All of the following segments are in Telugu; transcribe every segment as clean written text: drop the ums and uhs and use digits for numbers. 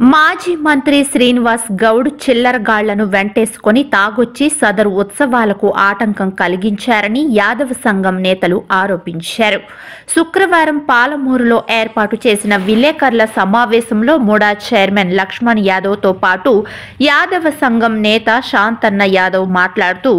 మాజీ మంత్రి శ్రీనివాస్ గౌడ్ చిల్లరగాళ్లను వెంటేసుకొని తాగొచ్చి సదరు ఉత్సవాలకు ఆటంకం కలిగించారని యాదవ సంఘం నేతలు ఆరోపించారు. శుక్రవారం పాలమూరులో ఏర్పాటు చేసిన విలేకరుల సమావేశంలో ముడా చైర్మన్ లక్ష్మణ్ యాదవ్తో పాటు యాదవ సంఘం నేత శాంతన్న యాదవ్ మాట్లాడుతూ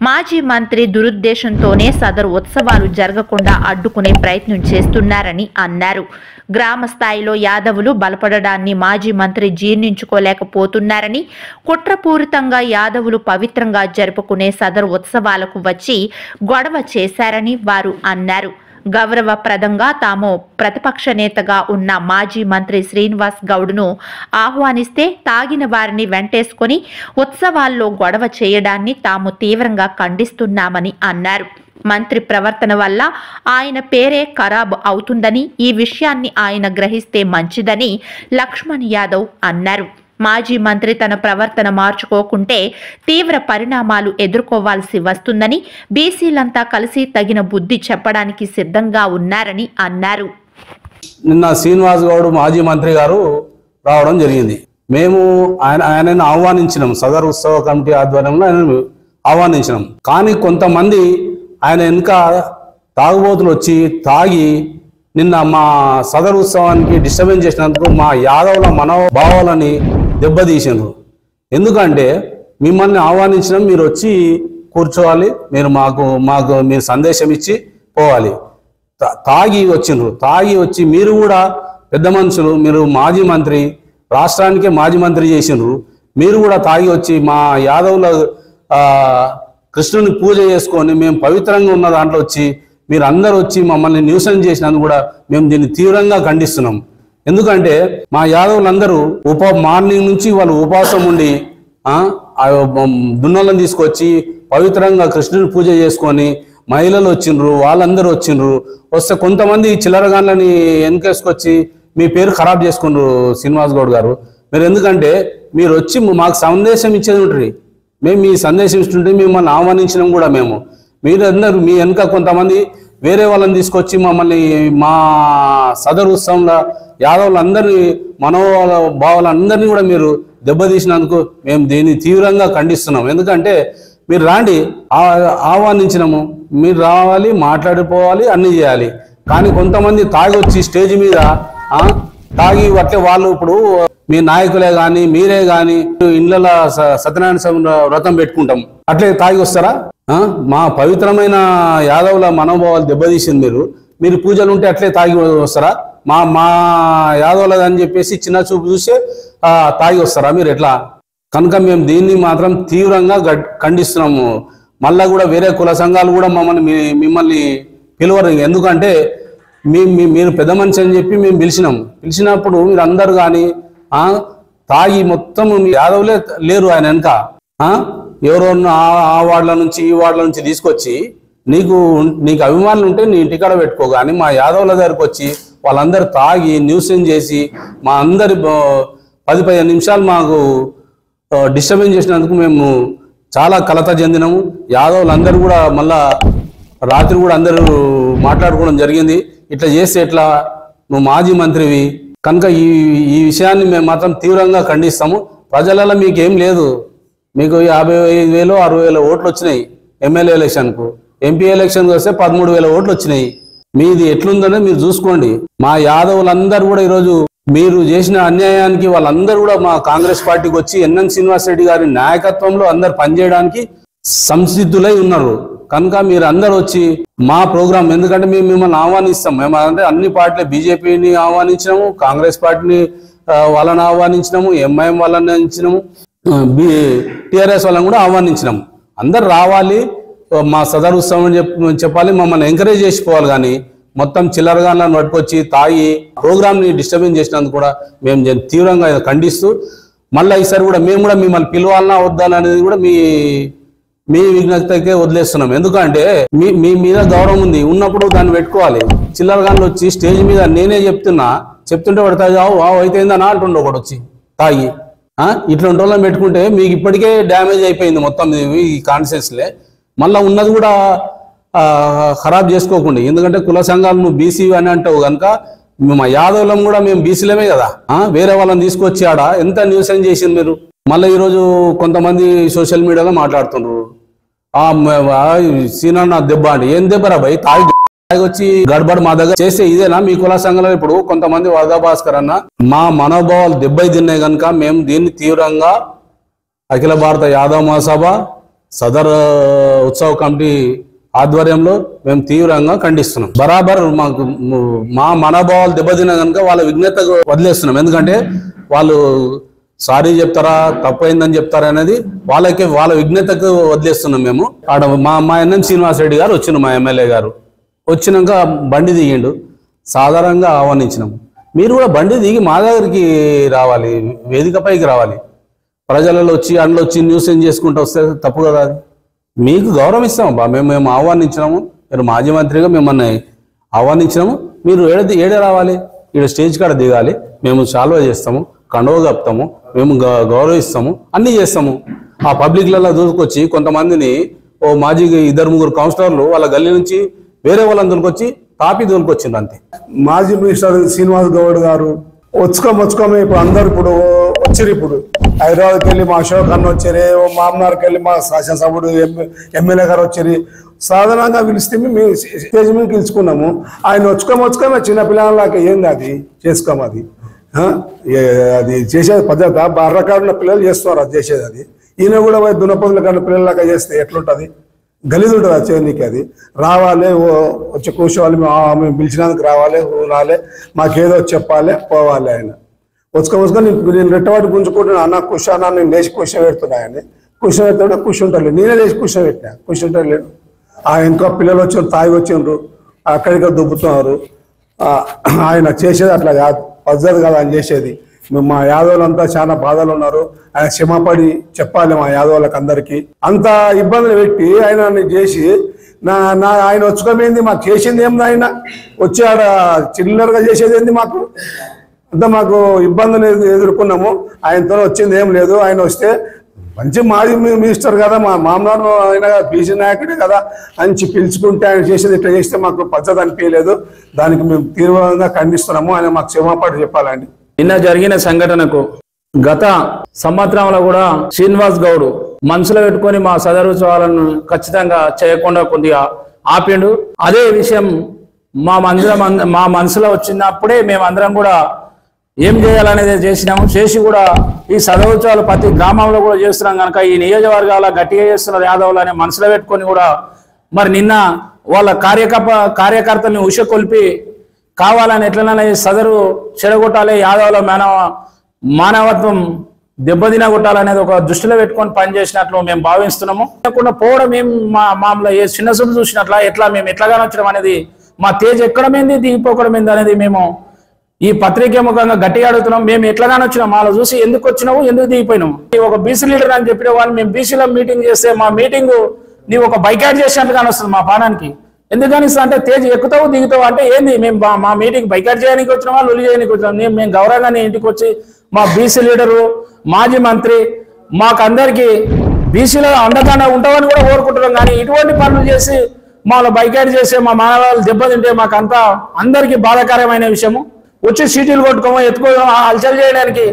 మాజీ మంత్రి దురుద్దేశంతోనే సదరు ఉత్సవాలు జరగకుండా అడ్డుకునే ప్రయత్నం చేస్తున్నారని అన్నారు. గ్రామ స్థాయిలో యాదవులు బలపడడాన్ని మాజీ మంత్రి జీర్ణించుకోలేకపోతున్నారని, కుట్రపూరితంగా యాదవులు పవిత్రంగా జరుపుకునే సదరు ఉత్సవాలకు వచ్చి గొడవ చేశారని వారు అన్నారు. గౌరవప్రదంగా తాము ప్రతిపక్ష నేతగా ఉన్న మాజీ మంత్రి శ్రీనివాస్ గౌడ్ను ఆహ్వానిస్తే తాగిన వారిని వెంటేసుకొని ఉత్సవాల్లో గొడవ చేయడాన్ని తాము తీవ్రంగా ఖండిస్తున్నామని అన్నారు. మంత్రి ప్రవర్తన వల్ల ఆయన పేరే ఖరాబ్ అవుతుందని, ఈ విషయాన్ని ఆయన గ్రహిస్తే మంచిదని లక్ష్మణ్ యాదవ్ అన్నారు. మాజీ మంత్రి తన ప్రవర్తన మార్చుకోకుంటే తీవ్ర పరిణామాలు ఎదుర్కోవాల్సి వస్తుందని, బీసీలంతా కలిసి తగిన బుద్ధి చెప్పడానికి సిద్ధంగా ఉన్నారని అన్నారు. నిన్న శ్రీనివాస్ గౌడ్ మాజీ మంత్రి గారు రావడం జరిగింది. మేము ఆయనను ఆహ్వానించినాం. సదర్ ఉత్సవ కమిటీ ఆధ్వర్యంలో ఆయనను ఆహ్వానించినాం. కానీ కొంతమంది ఆయన వెనుక తాగుబోతులు వచ్చి తాగి నిన్న మా సదర్ ఉత్సవానికి డిస్టర్బెన్స్ చేసినందుకు మా యాదవుల మనోభావాలని దెబ్బతీసినారు. ఎందుకంటే మిమ్మల్ని ఆహ్వానించడం, మీరు వచ్చి కూర్చోవాలి, మీరు మాకు మీరు సందేశం ఇచ్చి పోవాలి. తాగి వచ్చిండ్రు. తాగి వచ్చి మీరు కూడా పెద్ద మనుషులు, మీరు మాజీ మంత్రి, రాష్ట్రానికే మాజీ మంత్రి చేసిండ్రు. మీరు కూడా తాగి వచ్చి మా యాదవుల కృష్ణుని పూజ చేసుకొని మేము పవిత్రంగా ఉన్న దాంట్లో వచ్చి మీరు అందరూ వచ్చి మమ్మల్ని న్యూసెన్స్ చేసినందుకు కూడా మేము దీన్ని తీవ్రంగా ఖండిస్తున్నాం. ఎందుకంటే మా యాదవులందరూ మార్నింగ్ నుంచి వాళ్ళు ఉపవాసం ఉండి దున్నలను తీసుకొచ్చి పవిత్రంగా కృష్ణుని పూజ చేసుకొని మహిళలు వచ్చిండ్రు, వాళ్ళందరూ వచ్చిండ్రు. వస్తే కొంతమంది చిల్లరగాళ్ళని వెనకేసుకొచ్చి మీ పేరు ఖరాబ్ చేసుకుండ్రు. శ్రీనివాస్ గౌడ్ గారు, మీరు ఎందుకంటే మీరు వచ్చి మాకు సందేశం ఇచ్చేది ఉంటుంది. మేము మీ సందేశం ఇస్తుంటే మిమ్మల్ని ఆహ్వానించినాం కూడా మేము. మీరందరూ మీ వెనుక కొంతమంది వేరే వాళ్ళని తీసుకొచ్చి మమ్మల్ని మా సదరు ఉత్సవంలో యాదవులందరినీ మనోభావాలందరినీ కూడా మీరు దెబ్బతీసినందుకు మేము దీన్ని తీవ్రంగా ఖండిస్తున్నాం. ఎందుకంటే మీరు రాండి, ఆహ్వానించినాము, మీరు రావాలి, మాట్లాడిపోవాలి, అన్నీ చేయాలి. కానీ కొంతమంది తాగి వచ్చి స్టేజ్ మీద తాగి అట్లే వాళ్ళు ఇప్పుడు మీ నాయకులే కానీ మీరే కానీ ఇండ్ల సత్యనారాయణ స్వామి వ్రతం పెట్టుకుంటాం, అట్లే తాగి వస్తారా? మా పవిత్రమైన యాదవుల మనోభావాలు దెబ్బతీసింది. మీరు పూజలు ఉంటే అట్లే తాగి వస్తారా? మా యాదవుల అని చెప్పేసి చిన్న చూపు చూసే తాగి వస్తారా మీరు? ఎట్లా? కనుక మేము దీన్ని మాత్రం తీవ్రంగా ఖండిస్తున్నాము. మళ్ళా కూడా వేరే కుల సంఘాలు కూడా మిమ్మల్ని పిలవరు. ఎందుకంటే మీరు పెద్ద మనిషి అని చెప్పి మేము పిలిచినప్పుడు మీరు అందరు కానీ తాగి మొత్తం యాదవులే లేరు ఆయన వెనక. ఎవరో ఆ వార్డుల నుంచి ఈ వార్డుల నుంచి తీసుకొచ్చి నీకు అభిమానులు ఉంటే నీ ఇంటికాడ పెట్టుకో, కానీ మా యాదవుల దగ్గరకు వచ్చి వాళ్ళందరూ తాగి న్యూసెన్స్ చేసి మా అందరి 10-15 నిమిషాలు మాకు డిస్టర్బెన్స్ చేసినందుకు మేము చాలా కలత చెందినాము. యాదవులందరూ కూడా మళ్ళా రాత్రి కూడా అందరూ మాట్లాడుకోవడం జరిగింది. ఇట్లా చేస్తే ఎట్లా, నువ్వు మాజీ మంత్రివి కనుక ఈ విషయాన్ని మేము మాత్రం తీవ్రంగా ఖండిస్తాము. ప్రజలలో మీకేం లేదు, మీకు 55,000 60,000 ఓట్లు వచ్చినాయి ఎమ్మెల్యే ఎలక్షన్కు. ఎంపీ ఎలక్షన్కి వస్తే 13,000 ఓట్లు వచ్చినాయి. మీది ఎట్లుందనే మీరు చూసుకోండి. మా యాదవులందరూ కూడా ఈరోజు మీరు చేసిన అన్యాయానికి వాళ్ళందరూ కూడా మా కాంగ్రెస్ పార్టీకి వచ్చి ఎన్ఎన్ శ్రీనివాస్ రెడ్డి గారి నాయకత్వంలో అందరు పనిచేయడానికి సంసిద్ధులై ఉన్నారు. కనుక మీరు అందరు వచ్చి మా ప్రోగ్రాం, ఎందుకంటే మేము మిమ్మల్ని ఆహ్వానిస్తాం. మేము అంటే అన్ని పార్టీలు, బీజేపీని ఆహ్వానించినాము, కాంగ్రెస్ పార్టీని వాళ్ళని ఆహ్వానించినాము, ఎంఐఎం వాళ్ళని ఆహ్వానించినాము, టీఆర్ఎస్ వాళ్ళని కూడా ఆహ్వానించినాము. అందరు రావాలి, మా సదరు ఉత్సవం చెప్పాలి, మమ్మల్ని ఎంకరేజ్ చేసిపోవాలి. కానీ మొత్తం చిల్లరగాళ్ళని పట్టుకొచ్చి తాగి ప్రోగ్రామ్ని డిస్టర్బెన్స్ చేసినందుకు కూడా మేము తీవ్రంగా ఖండిస్తూ, మళ్ళీ ఈసారి కూడా మేము కూడా మిమ్మల్ని పిలవాలన్నా వద్దాలనేది కూడా మీ విజ్ఞతకే వదిలేస్తున్నాం. ఎందుకంటే మీ మీద గౌరవం ఉంది, ఉన్నప్పుడు దాన్ని పెట్టుకోవాలి. చిల్లరగాళ్ళు వచ్చి స్టేజ్ మీద నేనే చెప్తుంటే పడతాయి అయితేందని అంటుండే ఒకటి వచ్చి తాగి ఇట్లాంటి వాళ్ళని పెట్టుకుంటే మీకు ఇప్పటికే డ్యామేజ్ అయిపోయింది మొత్తం ఈ కాన్షియస్లే. మళ్ళీ ఉన్నది కూడా ఖరాబ్ చేసుకోకండి. ఎందుకంటే కుల సంఘాలు నువ్వు బీసీ అని అంటావు కనుక మా యాదవులం కూడా మేము బీసీలమే కదా, వేరే వాళ్ళని తీసుకొచ్చి ఆడ ఎంత న్యూసెన్స్ చేసింది మీరు. మళ్ళీ ఈరోజు కొంతమంది సోషల్ మీడియాలో మాట్లాడుతున్నారు, సీనన్న దెబ్బ అంటే ఏం దెబ్బరా భయ్, తాగి వచ్చి గడబడి మా దగ్గర చేస్తే ఇదేనా మీ కుల సంఘంలో? ఇప్పుడు కొంతమంది వరదా భాస్కర్ అన్న మా మనోభావాలు దెబ్బై తిన్నాయి కనుక మేము దీన్ని తీవ్రంగా అఖిల భారత యాదవ మహాసభ సదర్ ఉత్సవ కమిటీ ఆధ్వర్యంలో మేము తీవ్రంగా ఖండిస్తున్నాం. బరాబర్ మాకు మా మనోభావాలు దెబ్బతిన్నా కనుక వాళ్ళ విజ్ఞతకు వదిలేస్తున్నాం. ఎందుకంటే వాళ్ళు సారీ చెప్తారా తప్పైందని చెప్తారా అనేది వాళ్ళ విజ్ఞతకు వదిలేస్తున్నాం. మేము ఆడ మా ఎన్ఎం శ్రీనివాస్ రెడ్డి గారు వచ్చిన మా ఎమ్మెల్యే గారు వచ్చినాక బండి దిగిండు, సాధారణంగా ఆహ్వానించినాము. మీరు కూడా బండి దిగి మా దగ్గరికి రావాలి, వేదికపైకి రావాలి. ప్రజలలో వచ్చి అండ్లో వచ్చి న్యూస్ ఏం చేసుకుంటూ వస్తే తప్పు కదా. అది మీకు గౌరవం ఇస్తాము బా, మేము ఆహ్వానించినాము, మీరు మాజీ మంత్రిగా మిమ్మల్ని ఆహ్వానించినాము. మీరు ఏడే రావాలి, ఈడ స్టేజ్ కాడ దిగాలి, మేము సాల్వ్ చేస్తాము, కండువ కప్తాము, మేము గౌరవిస్తాము, అన్నీ చేస్తాము. ఆ పబ్లిక్లలో దూసుకొచ్చి కొంతమందిని మాజీ 2-3 కౌన్సిలర్లు వాళ్ళ గల్లీ నుంచి వేరే వాళ్ళని దొరికొచ్చి తాపి దొరికొచ్చింది అంతే. మాజీ మినిస్టర్ శ్రీనివాస్ గౌడ్ గారు వచ్చుకోమే ఇప్పుడు అందరు ఇప్పుడు వచ్చారు. ఇప్పుడు హైదరాబాద్కి వెళ్ళి మా అశోక్ అన్న వచ్చారు, మామనార్కి వెళ్ళి మా శాసనసభ్యుడు ఎమ్మెల్యే గారు వచ్చారు. సాధారణంగా పిలిస్తే మేము స్టేజ్ మీద పిలుచుకున్నాము. ఆయన వచ్చుకోమే చిన్న పిల్లలకి ఏంది అది చేసుకోమది, అది చేసేది పద్ధతి. బర్రకాడున్న పిల్లలు చేస్తున్నారు అది చేసేది. అది ఈయన కూడా దున్నపదుల కాడిన పిల్లలగా చేస్తే ఎట్లుంటుంది, గలీజ్ ఉంటుంది అది చేయనీకి. అది రావాలి, వచ్చి కూర్చోవాలి, మేము పిలిచినందుకు రావాలి, రాలే, మాకేదో చెప్పాలి, పోవాలి. ఆయన వచ్చుకొని నేను రెట్టవాటి గుంజుకుంటున్నా, అన్న కూర్చోన్నా, నేను లేచి కూర్చోబెడుతున్నా. ఆయన కూర్చోబెడతాడు, కూర్చుంటాడు, నేనే లేచి కూర్చోబెట్టినా, కూర్చుంటాడు లేడు. ఇంకా పిల్లలు వచ్చి తాగి వచ్చిండ్రు, అక్కడికి దుబ్బుతున్నారు. ఆయన చేసేది అట్లా కాదు, పద్ధతి కాదు ఆయన చేసేది. మా యాదవులంతా చాలా బాధలు ఉన్నారు, ఆయన క్షమాపడి చెప్పాలి మా యాదవులకు అందరికీ. అంత ఇబ్బందులు పెట్టి ఆయన చేసి ఆయన వచ్చుకోమైంది, మాకు చేసింది ఏంది? ఆయన వచ్చి ఆడ చిల్లరగా చేసేది ఏంది? మాకు అంతా మాకు ఇబ్బందులు ఎదుర్కొన్నాము, ఆయనతో వచ్చింది ఏం లేదు. ఆయన వస్తే మంచి మాజీ మినిస్టర్ కదా, మా మామూలు ఆయన బీసీ నాయకుడే కదా అని పిలుచుకుంటే ఆయన చేసేది ఇట్లా చేస్తే మాకు పద్ధతి అనిపించలేదు. దానికి మేము తీవ్రంగా ఖండిస్తున్నాము. ఆయన మాకు క్షమాపణ చెప్పాలండి. నిన్న జరిగిన సంఘటనకు గత సంవత్సరంలో కూడా శ్రీనివాస్ గౌడ్ మనసులో పెట్టుకొని మా సదరుత్సవాలను ఖచ్చితంగా చేయకుండా కొద్దిగా ఆపిండు. అదే విషయం మా మనసులో వచ్చినప్పుడే మేమందరం కూడా ఏం చేయాలనేది చేసినాము. చేసి కూడా ఈ సదరుత్సవాలు ప్రతి గ్రామంలో కూడా చేస్తున్నాం కనుక ఈ నియోజకవర్గాల గట్టిగా చేస్తున్నారు యాదవులు అనే మనసులో పెట్టుకొని కూడా మరి నిన్న వాళ్ళ కార్యకర్తల్ని ఉషకొల్పి కావాలని ఎట్లనైనా సదరు చెడగొట్టాలి, యాదవుల మానవత్వం దెబ్బతిన కొట్టాలనేది ఒక దృష్టిలో పెట్టుకొని పనిచేసినట్లు మేము భావిస్తున్నాము. లేకుండా పోవడం ఏం మామూలు ఏ చిన్న చూపు చూసినట్ల ఎట్లా మేము ఎట్లాగానే వచ్చడం అనేది మా తేజ్ ఎక్కడమైంది దిగిపోకడం ఏంది అనేది మేము ఈ పత్రిక ముఖంగా గట్టిగా అడుగుతున్నాం. మేము ఎట్లాగానే వచ్చినాం, మాలో చూసి ఎందుకు వచ్చినావు, ఎందుకు దిగిపోయినాము. ఒక బీసీ లీడర్ అని చెప్పిన వాళ్ళు మేము బీసీలో మీటింగ్ చేస్తే మా మీటింగ్ నీవు ఒక బైకాట్ చేసినట్టుగానే వస్తుంది మా పానానికి. ఎందుకని అంటే తేజ్ ఎక్కుతావు దిగుతావు అంటే ఏంది? మేము మా మీటింగ్ బైకాట్ చేయడానికి వచ్చినామా, లొలి చేయడానికి వచ్చినాం? మేము గౌరవంగానే ఇంటికి వచ్చి మా బీసీ లీడరు మాజీ మంత్రి మాకందరికి బీసీలో అండదండ ఉంటామని కూడా కోరుకుంటున్నాం. కానీ ఇటువంటి పనులు చేసి మాలో బైకాట్ చేసే మా మానవాళ్ళు దెబ్బతింటే మాకంతా అందరికీ బాధాకరమైన విషయము. వచ్చి సీటీలు కొట్టుకోమో ఎత్తుకోవడం అలచలు చేయడానికి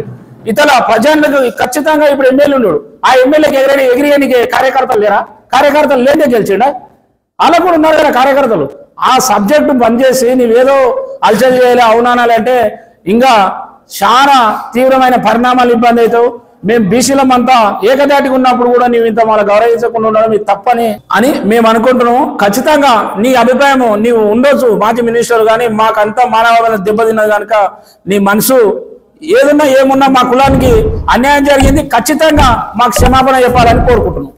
ఇతర ప్రజలకు ఖచ్చితంగా ఇప్పుడు ఎమ్మెల్యే ఉన్నాడు, ఆ ఎమ్మెల్యేకి ఎగిరియడానికి కార్యకర్తలు లేరా? కార్యకర్తలు లేదే గెలిచిండా? అలా కూడా ఉన్నారు కదా కార్యకర్తలు. ఆ సబ్జెక్టు బంద్ చేసి నీవేదో అలచలు చేయాలి అవునానాలి అంటే ఇంకా చాలా తీవ్రమైన పరిణామాలు ఇబ్బంది అవుతావు. మేము బీసీలమంతా ఏకదాటిగా ఉన్నప్పుడు కూడా నీవు ఇంత మళ్ళీ గౌరవించకుండా ఉండడం ఇది తప్పని మేము అనుకుంటున్నాము. ఖచ్చితంగా నీ అభిప్రాయము నీవు ఉండొచ్చు మాజీ మినిస్టర్, కానీ మాకంతా మానవాళి దెబ్బతిన్నది కనుక నీ మనసు ఏదన్నా ఏమున్నా మా కులానికి అన్యాయం జరిగింది ఖచ్చితంగా మాకు క్షమాపణ చెప్పాలని కోరుకుంటున్నాం.